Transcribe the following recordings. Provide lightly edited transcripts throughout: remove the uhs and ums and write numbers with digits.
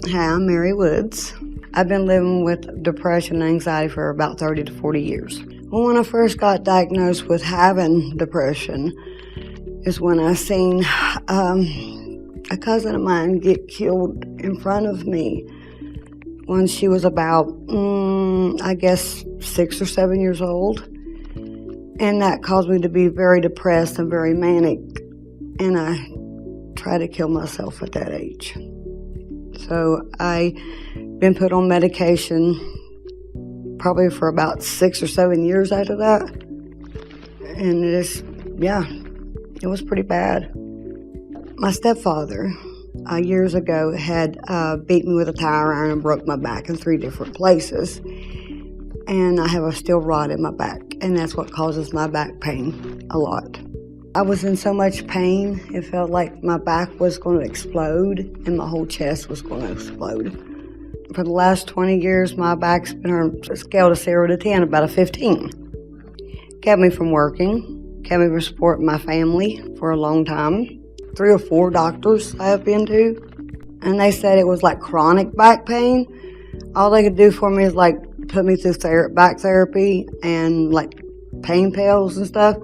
Hi, I'm Mary Woods. I've been living with depression and anxiety for about 30 to 40 years. When I first got diagnosed with having depression is when I seen a cousin of mine get killed in front of me when she was about, I guess, 6 or 7 years old. And that caused me to be very depressed and very manic. And I tried to kill myself at that age. So I been put on medication probably for about 6 or 7 years after that. And it was pretty bad. My stepfather, years ago, had beat me with a tire iron and broke my back in 3 different places. And I have a steel rod in my back, and that's what causes my back pain a lot. I was in so much pain, it felt like my back was going to explode and my whole chest was going to explode. For the last 20 years, my back's been on a scale of 0 to 10, about a 15. Kept me from working, kept me from supporting my family for a long time. 3 or 4 doctors I have been to, and they said it was like chronic back pain. All they could do for me is like put me through back therapy and like pain pills and stuff.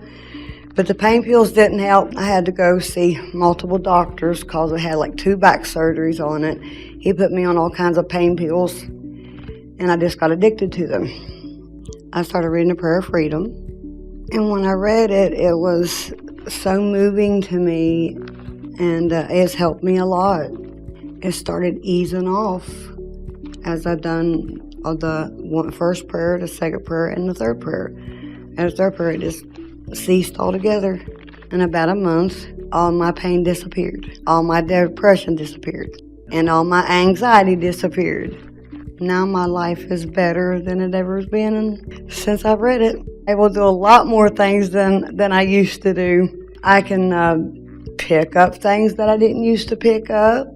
But the pain pills didn't help. I had to go see multiple doctors because I had like 2 back surgeries on it. He put me on all kinds of pain pills, and I just got addicted to them. I started reading the Prayer of Freedom, and when I read it, it was so moving to me, and it's helped me a lot. It started easing off as I've done the first prayer, the second prayer, and the third prayer. And the third prayer, it just ceased altogether. In about a month, all my pain disappeared. All my depression disappeared. And all my anxiety disappeared. Now my life is better than it ever has been since I've read it. I will do a lot more things than I used to do. I can pick up things that I didn't used to pick up.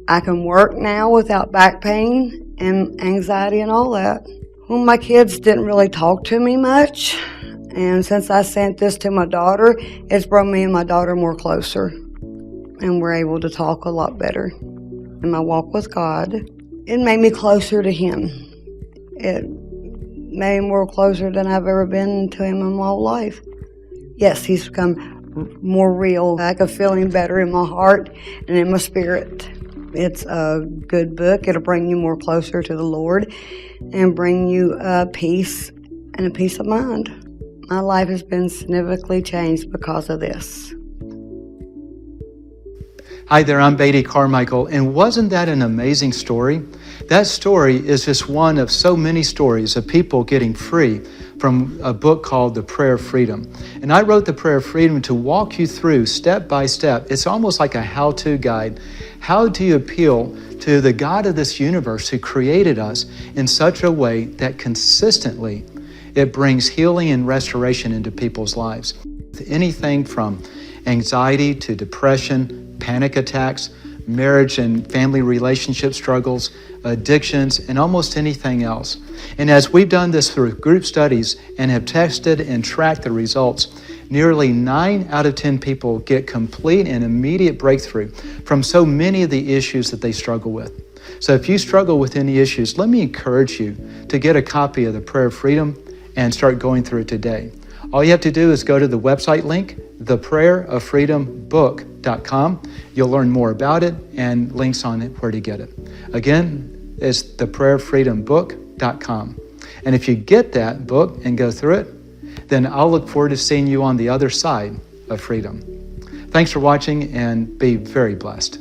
I can work now without back pain and anxiety and all that. Well, my kids didn't really talk to me much. And since I sent this to my daughter, it's brought me and my daughter more closer. And we're able to talk a lot better. In my walk with God, it made me closer to Him. It made me more closer than I've ever been to Him in my whole life. Yes, He's become more real. I can feel Him better in my heart and in my spirit. It's a good book. It'll bring you more closer to the Lord and bring you peace and a peace of mind. My life has been significantly changed because of this. Hi there, I'm Beatty Carmichael, and wasn't that an amazing story? That story is just one of so many stories of people getting free from a book called The Prayer of Freedom. And I wrote The Prayer of Freedom to walk you through step by step. It's almost like a how-to guide. How do you appeal to the God of this universe who created us in such a way that consistently it brings healing and restoration into people's lives? Anything from anxiety to depression, panic attacks, marriage and family relationship struggles, addictions, and almost anything else. And as we've done this through group studies and have tested and tracked the results, nearly 9 out of 10 people get complete and immediate breakthrough from so many of the issues that they struggle with. So if you struggle with any issues, let me encourage you to get a copy of the Prayer of Freedom and start going through it today. All you have to do is go to the website link, theprayeroffreedombook.com. You'll learn more about it and links on it where to get it. Again, it's theprayeroffreedombook.com. And if you get that book and go through it, then I'll look forward to seeing you on the other side of freedom. Thanks for watching and be very blessed.